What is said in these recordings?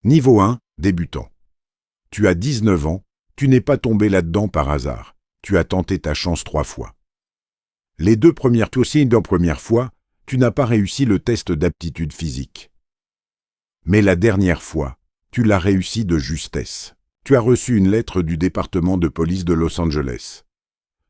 Niveau 1, débutant. Tu as 19 ans, tu n'es pas tombé là-dedans par hasard. Tu as tenté ta chance 3 fois. Les 2 premières fois, tu n'as pas réussi le test d'aptitude physique. Mais la dernière fois, tu l'as réussi de justesse. Tu as reçu une lettre du département de police de Los Angeles.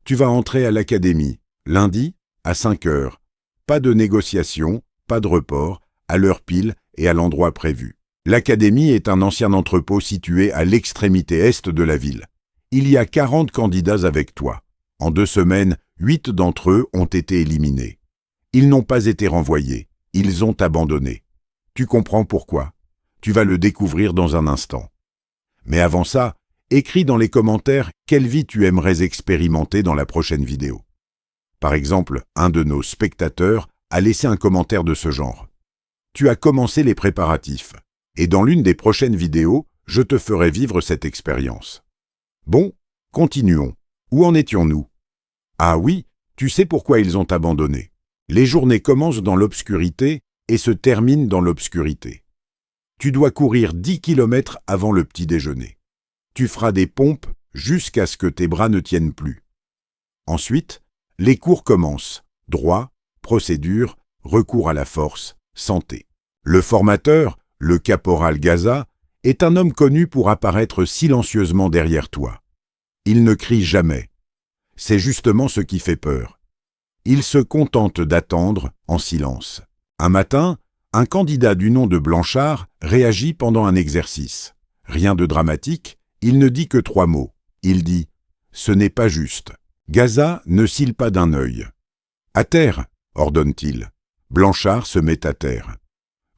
Tu vas entrer à l'académie, lundi, à 5 heures. Pas de négociation, pas de report, à l'heure pile et à l'endroit prévu. L'académie est un ancien entrepôt situé à l'extrémité est de la ville. Il y a 40 candidats avec toi. En 2 semaines, 8 d'entre eux ont été éliminés. Ils n'ont pas été renvoyés, ils ont abandonné. Tu comprends pourquoi? Tu vas le découvrir dans un instant. Mais avant ça, écris dans les commentaires quelle vie tu aimerais expérimenter dans la prochaine vidéo. Par exemple, un de nos spectateurs a laissé un commentaire de ce genre. Tu as commencé les préparatifs, et dans l'une des prochaines vidéos, je te ferai vivre cette expérience. Bon, continuons. Où en étions-nous? Ah oui, tu sais pourquoi ils ont abandonné. Les journées commencent dans l'obscurité et se terminent dans l'obscurité. Tu dois courir 10 km avant le petit déjeuner. Tu feras des pompes jusqu'à ce que tes bras ne tiennent plus. Ensuite, les cours commencent. Droit, procédure, recours à la force, santé. Le formateur, le caporal Gaza, est un homme connu pour apparaître silencieusement derrière toi. Il ne crie jamais. C'est justement ce qui fait peur. Il se contente d'attendre en silence. Un matin, un candidat du nom de Blanchard réagit pendant un exercice. Rien de dramatique, il ne dit que 3 mots. Il dit « Ce n'est pas juste ». Gaza ne cille pas d'un œil. « À terre !» ordonne-t-il. Blanchard se met à terre.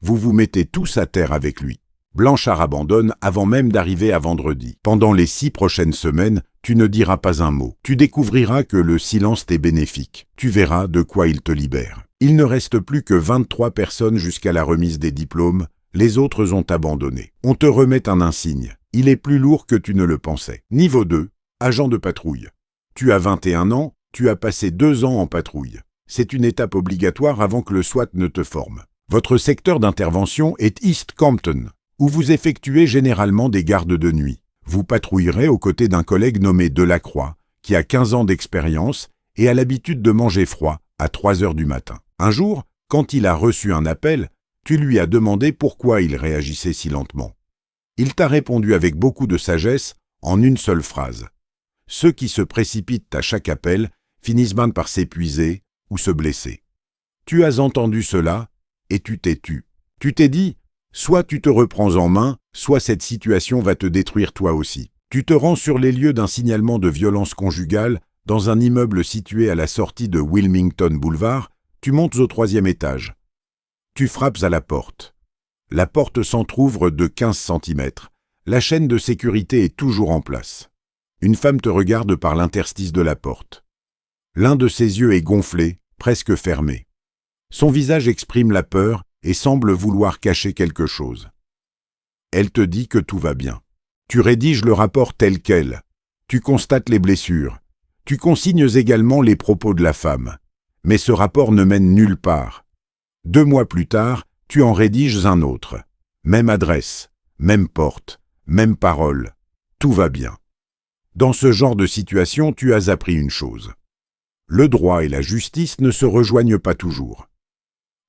Vous vous mettez tous à terre avec lui. Blanchard abandonne avant même d'arriver à vendredi. Pendant les 6 prochaines semaines, tu ne diras pas un mot. Tu découvriras que le silence t'est bénéfique. Tu verras de quoi il te libère. Il ne reste plus que 23 personnes jusqu'à la remise des diplômes. Les autres ont abandonné. On te remet un insigne. Il est plus lourd que tu ne le pensais. Niveau 2, agent de patrouille. Tu as 21 ans, tu as passé 2 ans en patrouille. C'est une étape obligatoire avant que le SWAT ne te forme. Votre secteur d'intervention est East Compton, où vous effectuez généralement des gardes de nuit. Vous patrouillerez aux côtés d'un collègue nommé Delacroix, qui a 15 ans d'expérience et a l'habitude de manger froid à 3 heures du matin. Un jour, quand il a reçu un appel, tu lui as demandé pourquoi il réagissait si lentement. Il t'a répondu avec beaucoup de sagesse en une seule phrase. Ceux qui se précipitent à chaque appel finissent bien par s'épuiser ou se blesser. Tu as entendu cela et tu t'es tu. Tu t'es dit, soit tu te reprends en main, soit cette situation va te détruire toi aussi. Tu te rends sur les lieux d'un signalement de violence conjugale dans un immeuble situé à la sortie de Wilmington Boulevard. Tu montes au 3e étage. Tu frappes à la porte. La porte s'entr'ouvre de 15 cm. La chaîne de sécurité est toujours en place. Une femme te regarde par l'interstice de la porte. L'un de ses yeux est gonflé, presque fermé. Son visage exprime la peur et semble vouloir cacher quelque chose. Elle te dit que tout va bien. Tu rédiges le rapport tel quel. Tu constates les blessures. Tu consignes également les propos de la femme. Mais ce rapport ne mène nulle part. 2 mois plus tard, tu en rédiges un autre. Même adresse, même porte, même parole. Tout va bien. Dans ce genre de situation, tu as appris une chose. Le droit et la justice ne se rejoignent pas toujours.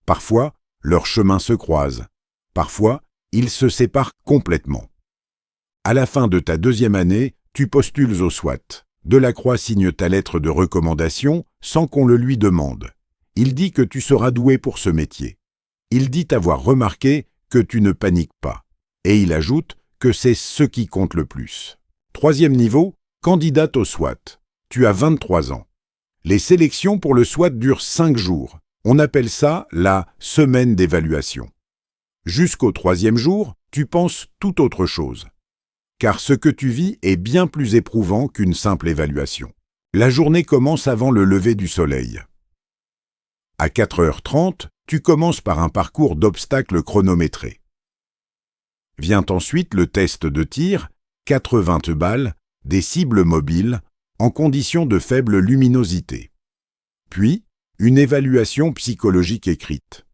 Parfois, leurs chemins se croisent. Parfois, ils se séparent complètement. À la fin de ta 2e année, tu postules au SWAT. Delacroix signe ta lettre de recommandation sans qu'on le lui demande. Il dit que tu seras doué pour ce métier. Il dit avoir remarqué que tu ne paniques pas. Et il ajoute que c'est ce qui compte le plus. 3e niveau, candidate au SWAT. Tu as 23 ans. Les sélections pour le SWAT durent 5 jours. On appelle ça la semaine d'évaluation. Jusqu'au 3e jour, tu penses tout autre chose. Car ce que tu vis est bien plus éprouvant qu'une simple évaluation. La journée commence avant le lever du soleil. À 4h30, tu commences par un parcours d'obstacles chronométrés. Vient ensuite le test de tir, 80 balles, des cibles mobiles, en conditions de faible luminosité. Puis, une évaluation psychologique écrite.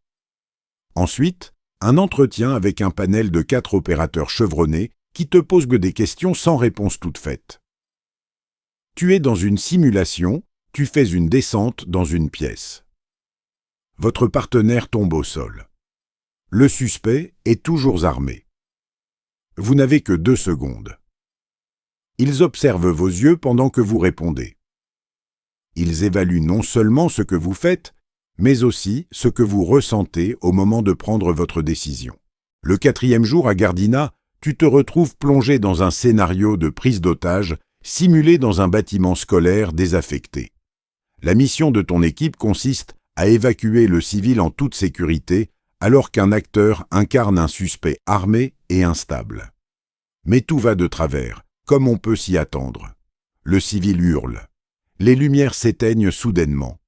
Ensuite, Un entretien avec un panel de 4 opérateurs chevronnés qui te posent des questions sans réponse toute faite. Tu es dans une simulation, tu fais une descente dans une pièce. Votre partenaire tombe au sol. Le suspect est toujours armé. Vous n'avez que 2 secondes. Ils observent vos yeux pendant que vous répondez. Ils évaluent non seulement ce que vous faites, mais aussi ce que vous ressentez au moment de prendre votre décision. Le 4e jour à Gardina, tu te retrouves plongé dans un scénario de prise d'otage simulé dans un bâtiment scolaire désaffecté. La mission de ton équipe consiste à évacuer le civil en toute sécurité alors qu'un acteur incarne un suspect armé et instable. Mais tout va de travers, comme on peut s'y attendre. Le civil hurle. Les lumières s'éteignent soudainement.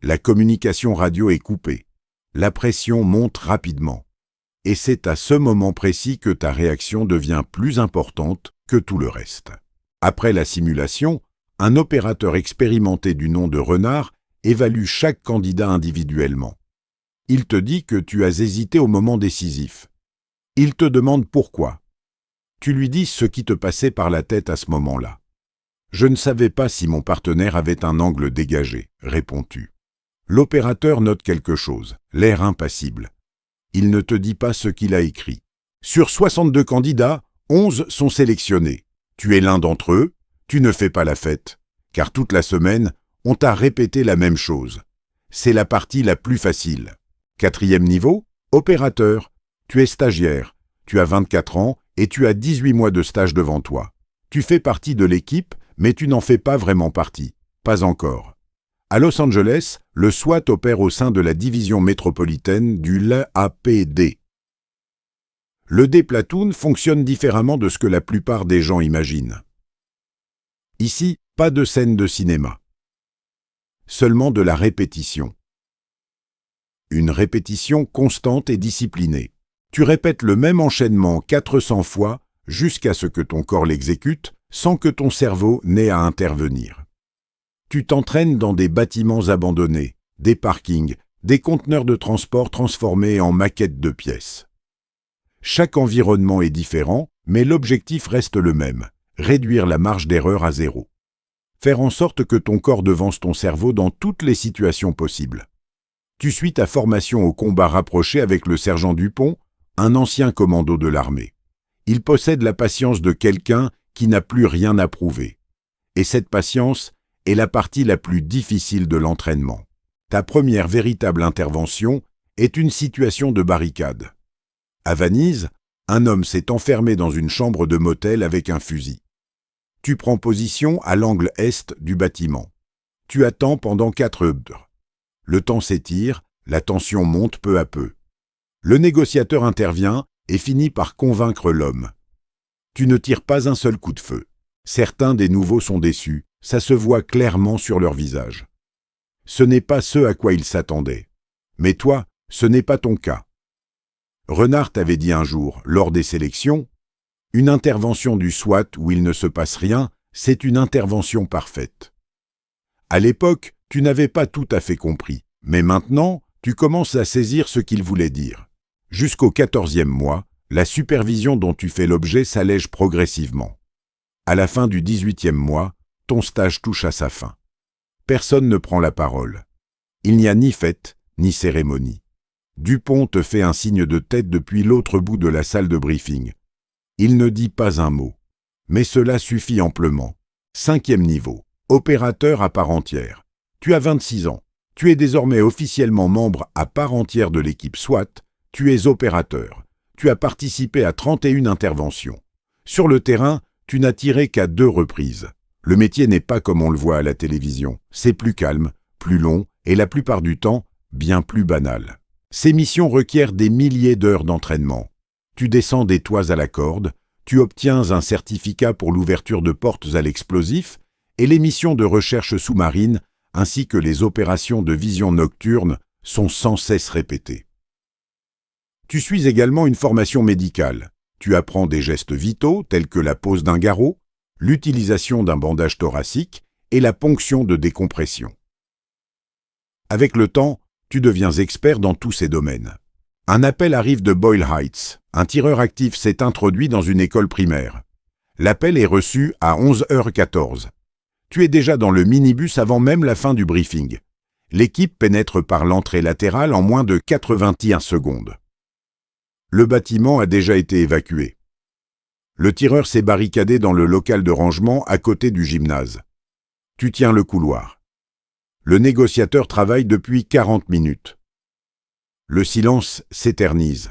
La communication radio est coupée. La pression monte rapidement. Et c'est à ce moment précis que ta réaction devient plus importante que tout le reste. Après la simulation, un opérateur expérimenté du nom de Renard évalue chaque candidat individuellement. Il te dit que tu as hésité au moment décisif. Il te demande pourquoi. Tu lui dis ce qui te passait par la tête à ce moment-là. « Je ne savais pas si mon partenaire avait un angle dégagé », réponds-tu. L'opérateur note quelque chose, l'air impassible. Il ne te dit pas ce qu'il a écrit. Sur 62 candidats, 11 sont sélectionnés. Tu es l'un d'entre eux, tu ne fais pas la fête, car toute la semaine, on t'a répété la même chose. C'est la partie la plus facile. 4e niveau, opérateur. Tu es stagiaire, tu as 24 ans et tu as 18 mois de stage devant toi. Tu fais partie de l'équipe, mais tu n'en fais pas vraiment partie. Pas encore. À Los Angeles, le SWAT opère au sein de la division métropolitaine du LAPD. Le D-Platoon fonctionne différemment de ce que la plupart des gens imaginent. Ici, pas de scène de cinéma. Seulement de la répétition. Une répétition constante et disciplinée. Tu répètes le même enchaînement 400 fois jusqu'à ce que ton corps l'exécute sans que ton cerveau n'ait à intervenir. Tu t'entraînes dans des bâtiments abandonnés, des parkings, des conteneurs de transport transformés en maquettes de pièces. Chaque environnement est différent, mais l'objectif reste le même, réduire la marge d'erreur à 0. Faire en sorte que ton corps devance ton cerveau dans toutes les situations possibles. Tu suis ta formation au combat rapproché avec le sergent Dupont, un ancien commando de l'armée. Il possède la patience de quelqu'un qui n'a plus rien à prouver. Et cette patience est la partie la plus difficile de l'entraînement. Ta première véritable intervention est une situation de barricade. À Venise, un homme s'est enfermé dans une chambre de motel avec un fusil. Tu prends position à l'angle est du bâtiment. Tu attends pendant 4 heures. Le temps s'étire, la tension monte peu à peu. Le négociateur intervient et finit par convaincre l'homme. Tu ne tires pas un seul coup de feu. Certains des nouveaux sont déçus, ça se voit clairement sur leur visage. Ce n'est pas ce à quoi ils s'attendaient. Mais toi, ce n'est pas ton cas. Renard t'avait dit un jour, lors des sélections, « Une intervention du SWAT où il ne se passe rien, c'est une intervention parfaite. » À l'époque, tu n'avais pas tout à fait compris, mais maintenant, tu commences à saisir ce qu'il voulait dire. Jusqu'au 14e mois, la supervision dont tu fais l'objet s'allège progressivement. À la fin du 18e mois, ton stage touche à sa fin. Personne ne prend la parole. Il n'y a ni fête, ni cérémonie. Dupont te fait un signe de tête depuis l'autre bout de la salle de briefing. Il ne dit pas un mot. Mais cela suffit amplement. 5e niveau, opérateur à part entière. Tu as 26 ans. Tu es désormais officiellement membre à part entière de l'équipe SWAT. Tu es opérateur. Tu as participé à 31 interventions. Sur le terrain, tu n'as tiré qu'à 2 reprises. Le métier n'est pas comme on le voit à la télévision. C'est plus calme, plus long et la plupart du temps, bien plus banal. Ces missions requièrent des milliers d'heures d'entraînement. Tu descends des toits à la corde, tu obtiens un certificat pour l'ouverture de portes à l'explosif et les missions de recherche sous-marine ainsi que les opérations de vision nocturne sont sans cesse répétées. Tu suis également une formation médicale. Tu apprends des gestes vitaux tels que la pose d'un garrot, l'utilisation d'un bandage thoracique et la ponction de décompression. Avec le temps, tu deviens expert dans tous ces domaines. Un appel arrive de Boyle Heights. Un tireur actif s'est introduit dans une école primaire. L'appel est reçu à 11h14. Tu es déjà dans le minibus avant même la fin du briefing. L'équipe pénètre par l'entrée latérale en moins de 81 secondes. Le bâtiment a déjà été évacué. Le tireur s'est barricadé dans le local de rangement à côté du gymnase. Tu tiens le couloir. Le négociateur travaille depuis 40 minutes. Le silence s'éternise.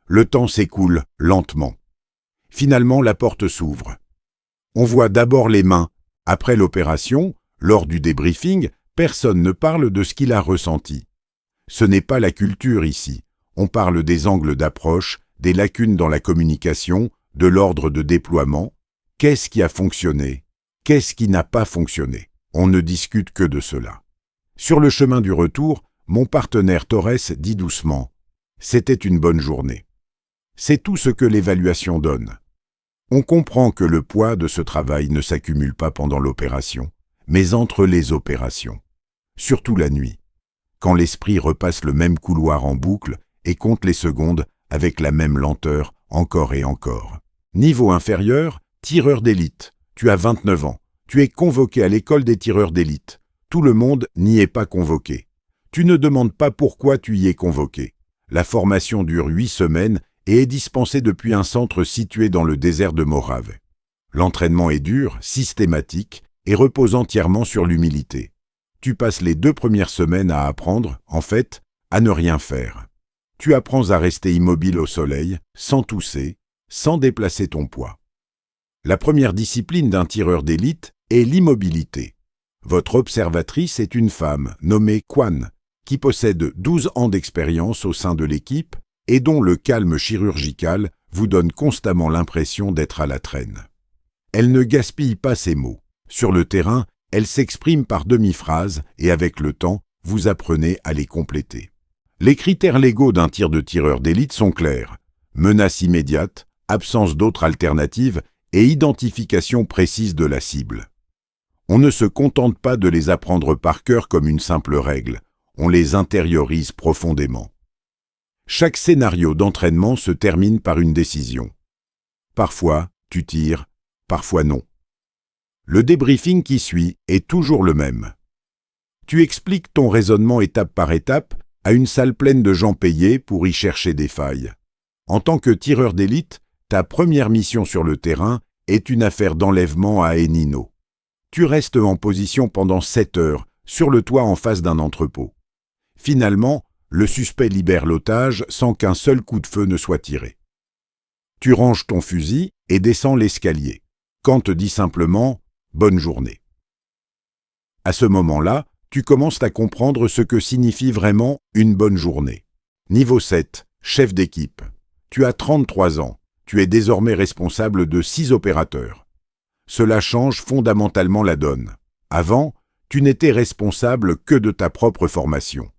Le temps s'écoule lentement. Finalement, la porte s'ouvre. On voit d'abord les mains. Après l'opération, lors du débriefing, personne ne parle de ce qu'il a ressenti. Ce n'est pas la culture ici. On parle des angles d'approche, des lacunes dans la communication, de l'ordre de déploiement. Qu'est-ce qui a fonctionné? Qu'est-ce qui n'a pas fonctionné? On ne discute que de cela. Sur le chemin du retour, mon partenaire Torres dit doucement « C'était une bonne journée ». C'est tout ce que l'évaluation donne. On comprend que le poids de ce travail ne s'accumule pas pendant l'opération, mais entre les opérations. Surtout la nuit, quand l'esprit repasse le même couloir en boucle et compte les secondes avec la même lenteur encore et encore. Niveau inférieur, tireur d'élite. Tu as 29 ans. Tu es convoqué à l'école des tireurs d'élite. Tout le monde n'y est pas convoqué. Tu ne demandes pas pourquoi tu y es convoqué. La formation dure 8 semaines et est dispensée depuis un centre situé dans le désert de Morave. L'entraînement est dur, systématique et repose entièrement sur l'humilité. Tu passes les 2 premières semaines à apprendre, en fait, à ne rien faire. Tu apprends à rester immobile au soleil, sans tousser, sans déplacer ton poids. La première discipline d'un tireur d'élite est l'immobilité. Votre observatrice est une femme nommée Kwan, qui possède 12 ans d'expérience au sein de l'équipe et dont le calme chirurgical vous donne constamment l'impression d'être à la traîne. Elle ne gaspille pas ses mots. Sur le terrain, elle s'exprime par demi-phrases et avec le temps, vous apprenez à les compléter. Les critères légaux d'un tir de tireur d'élite sont clairs. Menace immédiate, absence d'autres alternatives et identification précise de la cible. On ne se contente pas de les apprendre par cœur comme une simple règle, on les intériorise profondément. Chaque scénario d'entraînement se termine par une décision. Parfois, tu tires, parfois non. Le débriefing qui suit est toujours le même. Tu expliques ton raisonnement étape par étape à une salle pleine de gens payés pour y chercher des failles. En tant que tireur d'élite, ta première mission sur le terrain est une affaire d'enlèvement à Enino. Tu restes en position pendant 7 heures, sur le toit en face d'un entrepôt. Finalement, le suspect libère l'otage sans qu'un seul coup de feu ne soit tiré. Tu ranges ton fusil et descends l'escalier. Kant te dit simplement « Bonne journée ». À ce moment-là, tu commences à comprendre ce que signifie vraiment une bonne journée. Niveau 7, chef d'équipe. Tu as 33 ans. Tu es désormais responsable de 6 opérateurs. Cela change fondamentalement la donne. Avant, tu n'étais responsable que de ta propre formation.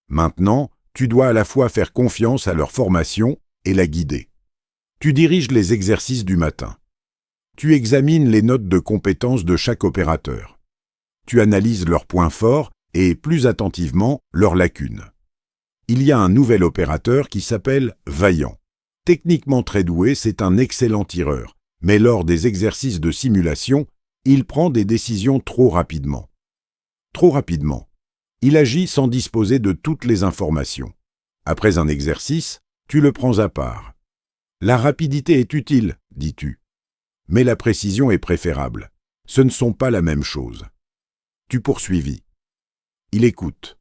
Maintenant, tu dois à la fois faire confiance à leur formation et la guider. Tu diriges les exercices du matin. Tu examines les notes de compétences de chaque opérateur. Tu analyses leurs points forts et, plus attentivement, leurs lacunes. Il y a un nouvel opérateur qui s'appelle Vaillant. Techniquement très doué, c'est un excellent tireur, mais lors des exercices de simulation, il prend des décisions trop rapidement. Trop rapidement. Il agit sans disposer de toutes les informations. Après un exercice, tu le prends à part. La rapidité est utile, dis-tu. Mais la précision est préférable. Ce ne sont pas la même chose. Tu poursuivis. Il écoute.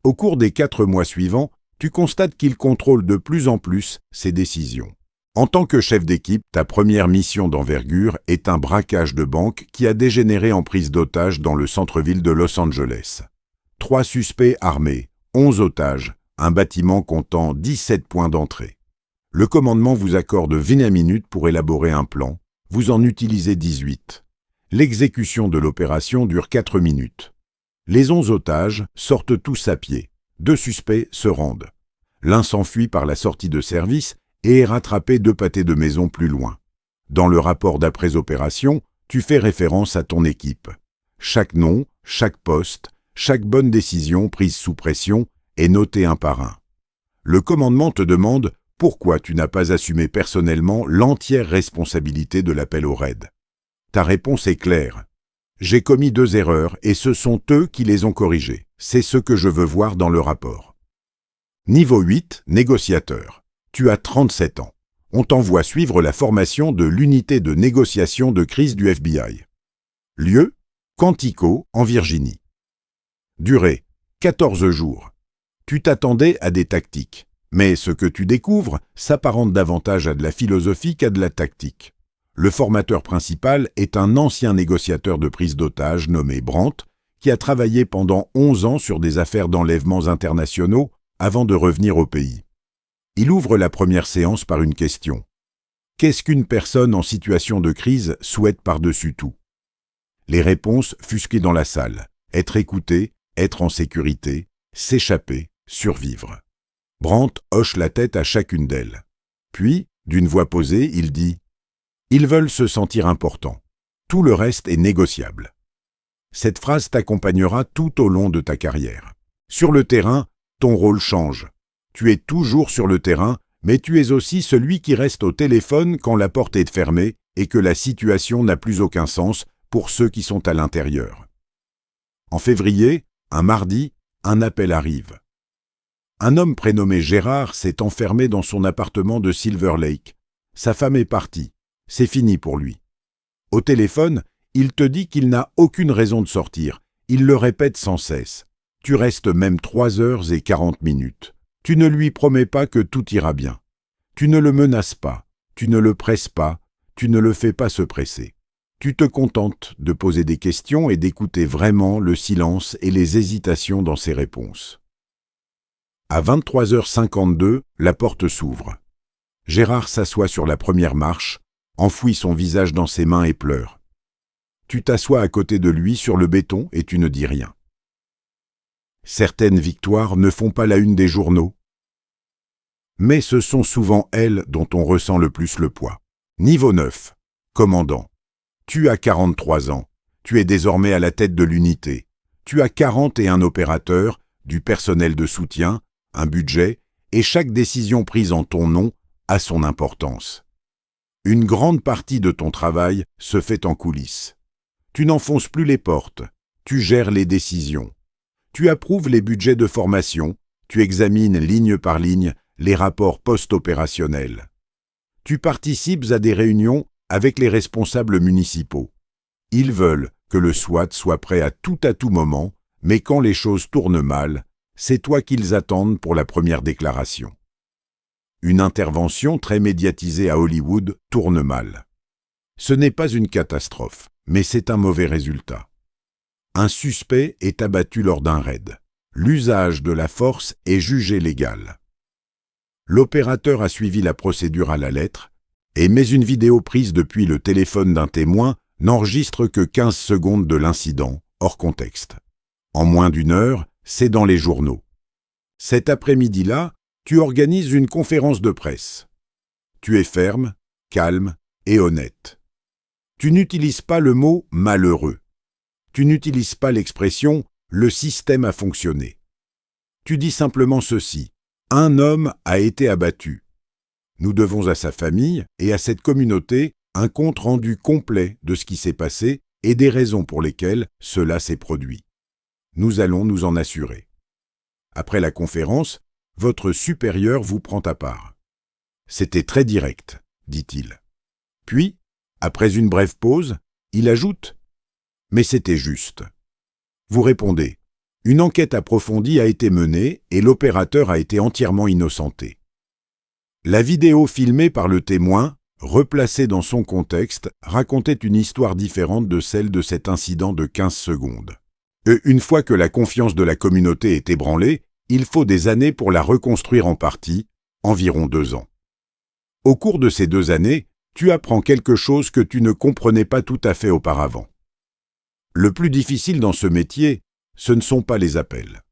Au cours des 4 mois suivants, tu constates qu'il contrôle de plus en plus ses décisions. En tant que chef d'équipe, ta première mission d'envergure est un braquage de banque qui a dégénéré en prise d'otages dans le centre-ville de Los Angeles. 3 suspects armés, 11 otages, un bâtiment comptant 17 points d'entrée. Le commandement vous accorde 20 minutes pour élaborer un plan, vous en utilisez 18. L'exécution de l'opération dure 4 minutes. Les 11 otages sortent tous à pied. 2 suspects se rendent. L'un s'enfuit par la sortie de service et est rattrapé 2 pâtés de maison plus loin. Dans le rapport d'après-opération, tu fais référence à ton équipe. Chaque nom, chaque poste, chaque bonne décision prise sous pression est notée un par un. Le commandement te demande pourquoi tu n'as pas assumé personnellement l'entière responsabilité de l'appel au raid. Ta réponse est claire. J'ai commis 2 erreurs et ce sont eux qui les ont corrigées. C'est ce que je veux voir dans le rapport. Niveau 8, négociateur. Tu as 37 ans. On t'envoie suivre la formation de l'unité de négociation de crise du FBI. Lieu, Quantico, en Virginie. Durée, 14 jours. Tu t'attendais à des tactiques, mais ce que tu découvres s'apparente davantage à de la philosophie qu'à de la tactique. Le formateur principal est un ancien négociateur de prise d'otages nommé Brandt, qui a travaillé pendant 11 ans sur des affaires d'enlèvements internationaux avant de revenir au pays. Il ouvre la première séance par une question. Qu'est-ce qu'une personne en situation de crise souhaite par-dessus tout? Les réponses fusquées dans la salle. Être écouté, être en sécurité, s'échapper, survivre. Brandt hoche la tête à chacune d'elles. Puis, d'une voix posée, il dit « Ils veulent se sentir importants. Tout le reste est négociable. » Cette phrase t'accompagnera tout au long de ta carrière. Sur le terrain, ton rôle change. Tu es toujours sur le terrain, mais tu es aussi celui qui reste au téléphone quand la porte est fermée et que la situation n'a plus aucun sens pour ceux qui sont à l'intérieur. En février, un mardi, un appel arrive. Un homme prénommé Gérard s'est enfermé dans son appartement de Silver Lake. Sa femme est partie. C'est fini pour lui. Au téléphone, il te dit qu'il n'a aucune raison de sortir. Il le répète sans cesse. Tu restes même 3h40. Tu ne lui promets pas que tout ira bien. Tu ne le menaces pas. Tu ne le presses pas. Tu ne le fais pas se presser. Tu te contentes de poser des questions et d'écouter vraiment le silence et les hésitations dans ses réponses. À 23h52, la porte s'ouvre. Gérard s'assoit sur la première marche, enfouit son visage dans ses mains et pleure. Tu t'assois à côté de lui sur le béton et tu ne dis rien. Certaines victoires ne font pas la une des journaux, mais ce sont souvent elles dont on ressent le plus le poids. Niveau 9. Commandant. Tu as 43 ans. Tu es désormais à la tête de l'unité. Tu as 41 opérateurs, du personnel de soutien, un budget, et chaque décision prise en ton nom a son importance. Une grande partie de ton travail se fait en coulisses. Tu n'enfonces plus les portes. Tu gères les décisions. Tu approuves les budgets de formation. Tu examines ligne par ligne les rapports post-opérationnels. Tu participes à des réunions avec les responsables municipaux. Ils veulent que le SWAT soit prêt à tout moment, mais quand les choses tournent mal, c'est toi qu'ils attendent pour la première déclaration. Une intervention très médiatisée à Hollywood tourne mal. Ce n'est pas une catastrophe, mais c'est un mauvais résultat. Un suspect est abattu lors d'un raid. L'usage de la force est jugé légal. L'opérateur a suivi la procédure à la lettre, mais une vidéo prise depuis le téléphone d'un témoin n'enregistre que 15 secondes de l'incident, hors contexte. En moins d'1 heure, c'est dans les journaux. Cet après-midi-là, tu organises une conférence de presse. Tu es ferme, calme et honnête. Tu n'utilises pas le mot « malheureux ». Tu n'utilises pas l'expression « le système a fonctionné ». Tu dis simplement ceci : un homme a été abattu. Nous devons à sa famille et à cette communauté un compte-rendu complet de ce qui s'est passé et des raisons pour lesquelles cela s'est produit. Nous allons nous en assurer. Après la conférence, votre supérieur vous prend à part. C'était très direct, dit-il. Puis, après une brève pause, il ajoute « Mais c'était juste ». Vous répondez « Une enquête approfondie a été menée et l'opérateur a été entièrement innocenté ». La vidéo filmée par le témoin, replacée dans son contexte, racontait une histoire différente de celle de cet incident de 15 secondes. Une fois que la confiance de la communauté est ébranlée, il faut des années pour la reconstruire en partie, environ 2 ans. Au cours de ces 2 années, tu apprends quelque chose que tu ne comprenais pas tout à fait auparavant. Le plus difficile dans ce métier, ce ne sont pas les appels.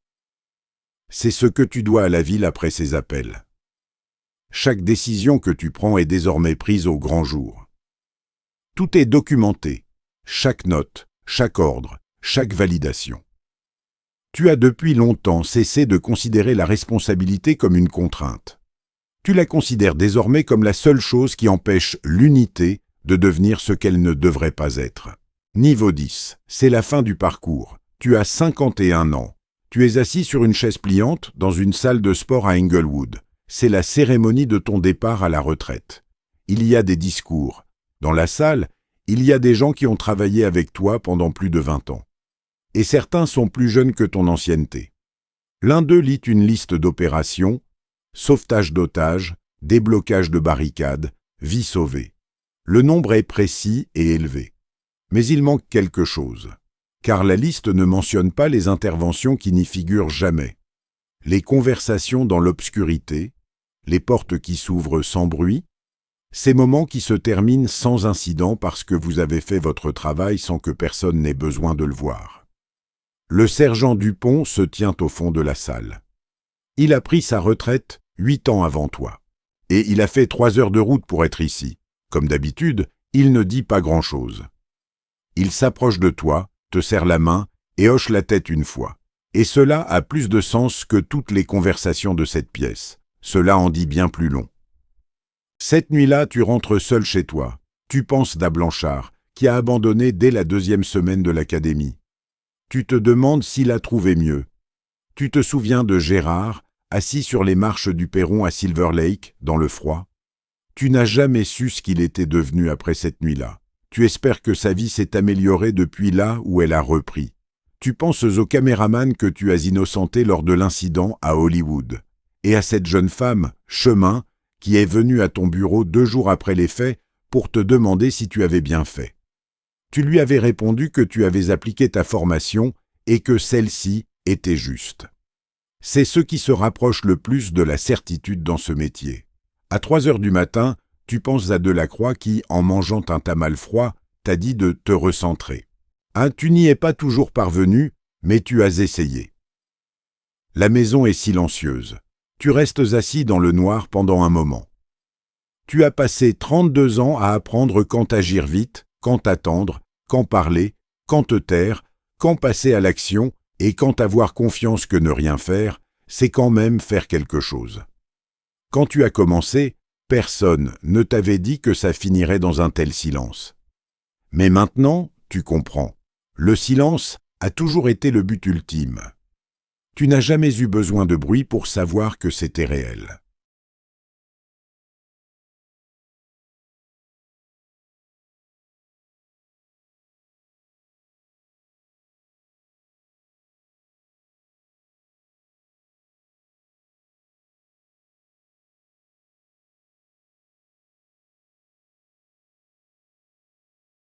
C'est ce que tu dois à la ville après ces appels. Chaque décision que tu prends est désormais prise au grand jour. Tout est documenté, chaque note, chaque ordre, chaque validation. Tu as depuis longtemps cessé de considérer la responsabilité comme une contrainte. Tu la considères désormais comme la seule chose qui empêche l'unité de devenir ce qu'elle ne devrait pas être. Niveau 10, c'est la fin du parcours. Tu as 51 ans. Tu es assis sur une chaise pliante dans une salle de sport à Inglewood. C'est la cérémonie de ton départ à la retraite. Il y a des discours. Dans la salle, il y a des gens qui ont travaillé avec toi pendant plus de 20 ans. Et certains sont plus jeunes que ton ancienneté. L'un d'eux lit une liste d'opérations, sauvetage d'otages, déblocage de barricades, vie sauvée. Le nombre est précis et élevé. Mais il manque quelque chose, car la liste ne mentionne pas les interventions qui n'y figurent jamais. Les conversations dans l'obscurité, les portes qui s'ouvrent sans bruit, ces moments qui se terminent sans incident parce que vous avez fait votre travail sans que personne n'ait besoin de le voir. Le sergent Dupont se tient au fond de la salle. Il a pris sa retraite 8 ans avant toi. Et il a fait 3 heures de route pour être ici. Comme d'habitude, il ne dit pas grand-chose. Il s'approche de toi, te serre la main et hoche la tête une fois. Et cela a plus de sens que toutes les conversations de cette pièce. Cela en dit bien plus long. Cette nuit-là, tu rentres seul chez toi. Tu penses d'A Blanchard, qui a abandonné dès la 2e semaine de l'académie. Tu te demandes s'il a trouvé mieux. Tu te souviens de Gérard, assis sur les marches du perron à Silver Lake, dans le froid. Tu n'as jamais su ce qu'il était devenu après cette nuit-là. Tu espères que sa vie s'est améliorée depuis là où elle a repris. Tu penses au caméraman que tu as innocenté lors de l'incident à Hollywood, et à cette jeune femme, Chemin, qui est venue à ton bureau 2 jours après les faits pour te demander si tu avais bien fait. Tu lui avais répondu que tu avais appliqué ta formation et que celle-ci était juste. C'est ce qui se rapproche le plus de la certitude dans ce métier. À 3 heures du matin, tu penses à Delacroix qui, en mangeant un tamal froid, t'a dit de te recentrer. Tu n'y es pas toujours parvenu, mais tu as essayé. La maison est silencieuse. Tu restes assis dans le noir pendant un moment. Tu as passé 32 ans à apprendre quand agir vite, quand attendre, quand parler, quand te taire, quand passer à l'action et quand avoir confiance que ne rien faire, c'est quand même faire quelque chose. Quand tu as commencé, personne ne t'avait dit que ça finirait dans un tel silence. Mais maintenant, tu comprends. Le silence a toujours été le but ultime. Tu n'as jamais eu besoin de bruit pour savoir que c'était réel.